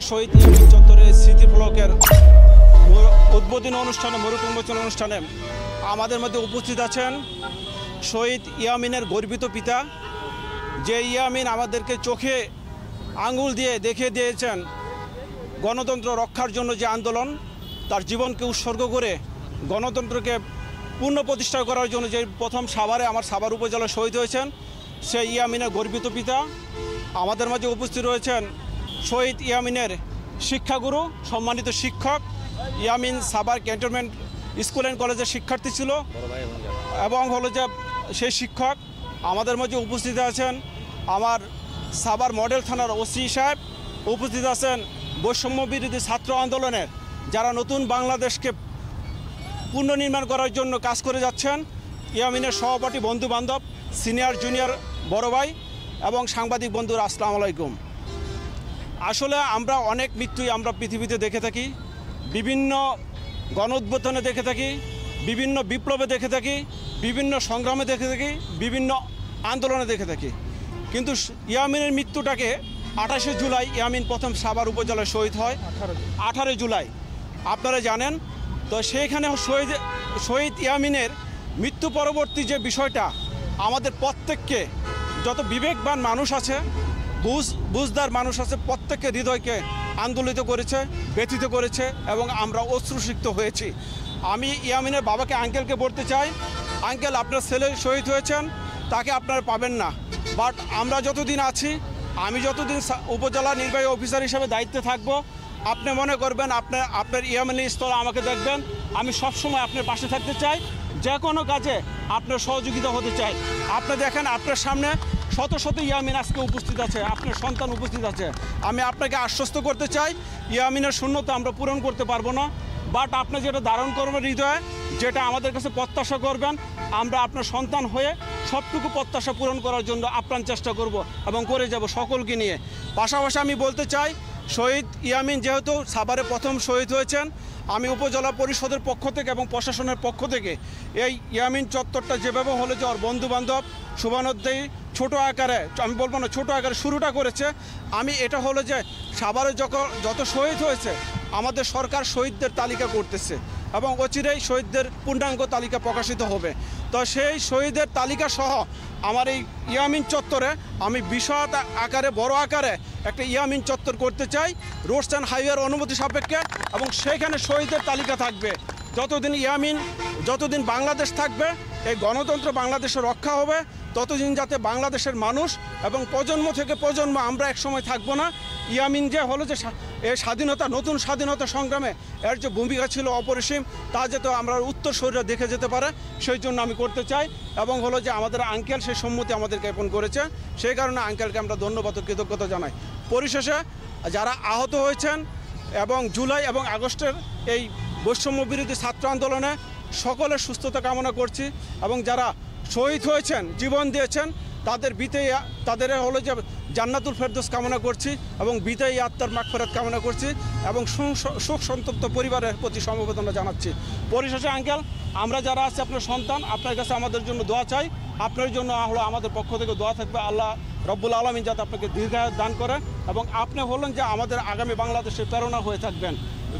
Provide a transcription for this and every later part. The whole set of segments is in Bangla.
শহীদ ইয়ামিন চত্বরে স্মৃতি ফলকের উদ্বোধনী অনুষ্ঠানে মরুক উন্মোচন অনুষ্ঠানে আমাদের মধ্যে উপস্থিত আছেন শহীদ ইয়ামিনের গর্বিত পিতা, যে ইয়ামিন আমাদেরকে চোখে আঙুল দিয়ে দেখিয়ে দিয়েছেন গণতন্ত্র রক্ষার জন্য যে আন্দোলন, তার জীবনকে উৎসর্গ করে গণতন্ত্রকে পূর্ণ প্রতিষ্ঠা করার জন্য যে প্রথম সাভার উপজেলায় শহীদ হয়েছেন, সেই ইয়ামিনের গর্বিত পিতা। আমাদের মাঝে উপস্থিত রয়েছেন শহীদ ইয়ামিনের শিক্ষাগুরু, সম্মানিত শিক্ষক। Yamin Savar cantonment school and কলেজের শিক্ষার্থী ছিল এবং হলো যে সেই শিক্ষক। আমাদের মাঝে উপস্থিত আছেন আমার সাভার মডেল থানার ওসি সাহেব, উপস্থিত আছেন বৈষম্য বিরোধী ছাত্র আন্দোলনের যারা নতুন বাংলাদেশকে পুনর্নির্মাণ করার জন্য কাজ করে যাচ্ছেন, ইয়ামিনের সহপাঠী বন্ধু বান্ধব, সিনিয়র জুনিয়র বড় ভাই এবং সাংবাদিক বন্ধুরা, আসসালামু আলাইকুম। আসলে আমরা অনেক মৃত্যুই আমরা পৃথিবীতে দেখে থাকি, বিভিন্ন গণ উদ্বোধনে দেখে থাকি, বিভিন্ন বিপ্লবে দেখে থাকি, বিভিন্ন সংগ্রামে দেখে থাকি, বিভিন্ন আন্দোলনে দেখে থাকি। কিন্তু ইয়ামিনের মৃত্যুটাকে 28শে জুলাই ইয়ামিন প্রথম সাভার উপজেলায় শহীদ হয়, 18 জুলাই আপনারা জানেন। তো সেইখানে শহীদ ইয়ামিনের মৃত্যু পরবর্তী যে বিষয়টা আমাদের প্রত্যেককে, যত বিবেকবান মানুষ আছে, বুঝদার মানুষ আছে, প্রত্যেককে হৃদয়কে আন্দোলিত করেছে, ব্যথিত করেছে এবং আমরা অশ্রুসিক্ত হয়েছি। আমি ইয়ামিনের বাবাকে, আঙ্কেলকে বলতে চাই, আঙ্কেল আপনার ছেলে শহীদ হয়েছেন, তাকে আপনারা পাবেন না, বাট আমরা যতদিন আছি, আমি যতদিন উপজেলা নির্বাহী অফিসার হিসেবে দায়িত্বে থাকব, আপনি মনে করবেন আপনার ইয়ামিনের স্থলে আমাকে দেখবেন, আমি সবসময় আপনার পাশে থাকতে চাই, যে কোনো কাজে আপনার সহযোগিতা হতে চাই। আপনি দেখেন আপনার সামনে শত শত ইয়ামিন আজকে উপস্থিত আছে, আপনার সন্তান উপস্থিত আছে। আমি আপনাকে আশ্বস্ত করতে চাই, ইয়ামিনের শূন্যতা আমরা পূরণ করতে পারবো না, বাট আপনি যেটা ধারণ করবেন হৃদয়ে, যেটা আমাদের কাছে প্রত্যাশা করবেন, আমরা আপনার সন্তান হয়ে সবটুকু প্রত্যাশা পূরণ করার জন্য আপ্রাণ চেষ্টা করব এবং করে যাব সকলকে নিয়ে। পাশাপাশি আমি বলতে চাই, শহীদ ইয়ামিন যেহেতু সাভারে প্রথম শহীদ হয়েছেন, আমি উপজেলা পরিষদের পক্ষ থেকে এবং প্রশাসনের পক্ষ থেকে এই ইয়ামিন চত্বরটা যেভাবে হলো যে ওর বন্ধুবান্ধব শুভানুধ্যায়ী ছোটো আকারে, আমি বলবো না ছোটো আকারে শুরুটা করেছে, আমি এটা হলো যে সাভারে যত শহীদ হয়েছে আমাদের সরকার শহীদদের তালিকা করতেছে এবং অচিরেই শহীদদের পূর্ণাঙ্গ তালিকা প্রকাশিত হবে। তো সেই শহীদের তালিকা সহ আমার এই ইয়ামিন চত্বরে আমি বিশদ আকারে, বড় আকারে একটা ইয়ামিন চত্বর করতে চাই, রোডস অ্যান্ড হাইওয়ের অনুমতি সাপেক্ষে, এবং সেইখানে শহীদের তালিকা থাকবে। যতদিন বাংলাদেশ থাকবে, এই গণতন্ত্র বাংলাদেশে রক্ষা হবে, ততদিন যাতে বাংলাদেশের মানুষ এবং প্রজন্ম থেকে প্রজন্ম আমরা একসময় থাকবো না। ইয়ামিন যে হলো যে এই নতুন স্বাধীনতা সংগ্রামে এর যে ভূমিকা ছিল অপরিসীম, তা যাতে আমরা উত্তরসূরিরা দেখে যেতে পারে, সেই জন্য আমি করতে চাই। এবং হলো যে আমাদের আঙ্কেল সেই সম্মতি আমাদের জ্ঞাপন করেছে, সেই কারণে আঙ্কেলকে আমরা ধন্যবাদ ও কৃতজ্ঞতা জানাই। পরিশেষে যারা আহত হয়েছেন এবং জুলাই এবং আগস্টের এই বৈষম্য বিরোধী ছাত্র আন্দোলনে সকলের সুস্থতা কামনা করছি, এবং যারা শহীদ হয়েছেন, জীবন দিয়েছেন, তাদের হলো যে জান্নাতুল ফেরদৌস কামনা করছি এবং বিদায়ী আত্মার মাগফিরাত কামনা করছি এবং শোক সন্তপ্ত পরিবারের প্রতি সমবেদনা জানাচ্ছি। পরিশেষে আঙ্কেল, আমরা যারা আছি আপনার সন্তান, আপনার কাছে আমাদের জন্য দোয়া চাই, আপনার জন্য হলো আমাদের পক্ষ থেকে দোয়া থাকবে, আল্লাহ রব্বুল আলামিন যাতে আপনাকে দীর্ঘায়ু দান করে এবং আপনি হলেন যে আমাদের আগামী বাংলাদেশের প্রেরণা হয়ে থাকবেন।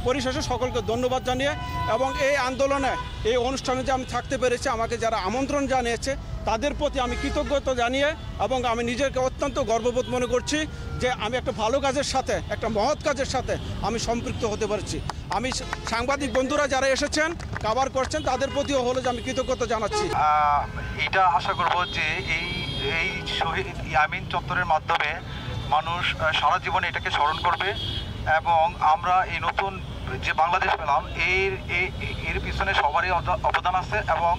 পরিশেষে সকলকে ধন্যবাদ জানিয়ে এবং এই আন্দোলনে, এই অনুষ্ঠানে যে আমি থাকতে পেরেছি, আমাকে যারা আমন্ত্রণ জানিয়েছে তাদের প্রতি আমি কৃতজ্ঞতা জানিয়ে এবং আমি নিজেকে অত্যন্ত গর্ববোধ মনে করছি যে আমি একটা ভালো কাজের সাথে, একটা মহৎ কাজের সাথে আমি সম্পৃক্ত হতে পারছি। আমি সাংবাদিক বন্ধুরা যারা এসেছেন, কাভার করছেন, তাদের প্রতিও হলো যে আমি কৃতজ্ঞতা জানাচ্ছি। এটা আশা করব যে এই শহীদ ইয়ামিন চত্বরের মাধ্যমে মানুষ সারা জীবন এটাকে স্মরণ করবে এবং আমরা এই নতুন যে বাংলাদেশ পেলাম এর পিছনে সবারই অবদান আছে এবং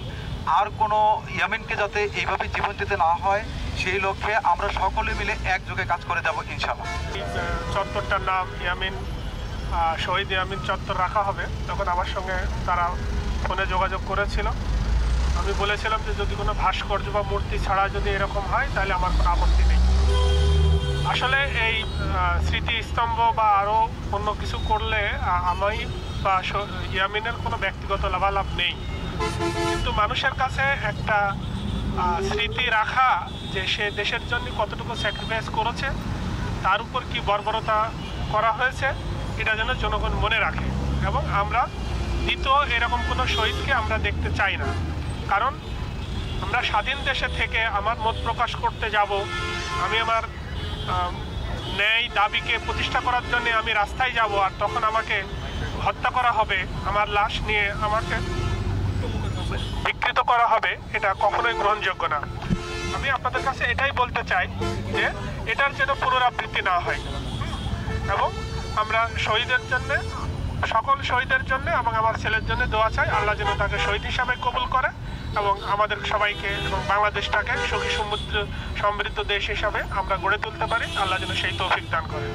আর কোনো ইয়ামিনকে যাতে এইভাবে জীবন দিতে না হয় সেই লক্ষ্যে আমরা সকলে মিলে একযোগে কাজ করে যাব ইনশাআল্লাহ। চত্বরটার নাম ইয়ামিন, শহীদ ইয়ামিন চত্বর রাখা হবে। তখন আমার সঙ্গে তারা ফোনে যোগাযোগ করেছিল, আমি বলেছিলাম যে যদি কোনো ভাস্কর্য বা মূর্তি ছাড়া যদি এরকম হয় তাহলে আমার কোনো আপত্তি নেই। আসলে এই স্মৃতিস্তম্ভ বা আরও অন্য কিছু করলে আমি বা ইয়ামিনের কোনো ব্যক্তিগত লাভালাভ নেই, কিন্তু মানুষের কাছে একটা স্মৃতি রাখা যে সে দেশের জন্য কতটুকু স্যাক্রিফাইস করেছে, তার উপর কি বর্বরতা করা হয়েছে এটা যেন জনগণ মনে রাখে, এবং আমরা দ্বিতীয় এরকম কোনো শহীদকে আমরা দেখতে চাই না। কারণ আমরা স্বাধীন দেশে থেকে আমার মত প্রকাশ করতে যাব, আমি আমার ন্যায় দাবিকে প্রতিষ্ঠা করার জন্য আমি রাস্তায় যাব, আর তখন আমাকে হত্যা করা হবে, আমার লাশ নিয়ে আমাকে বিকৃত করা হবে, এটা কখনোই গ্রহণযোগ্য না। আমি আপনাদের কাছে এটাই বলতে চাই যে এটার যেন পুনরাবৃত্তি না হয়, এবং আমরা শহীদের জন্য, সকল শহীদের জন্য এবং আমার ছেলের জন্য দোয়া চাই, আল্লাহ যেন তাকে শহীদ হিসাবে কবুল করে এবং আমাদের সবাইকে এবং বাংলাদেশটাকে সুখী সমৃদ্ধ দেশ হিসাবে আমরা গড়ে তুলতে পারি। আল্লাহ যেন সেই তৌফিক দান করে।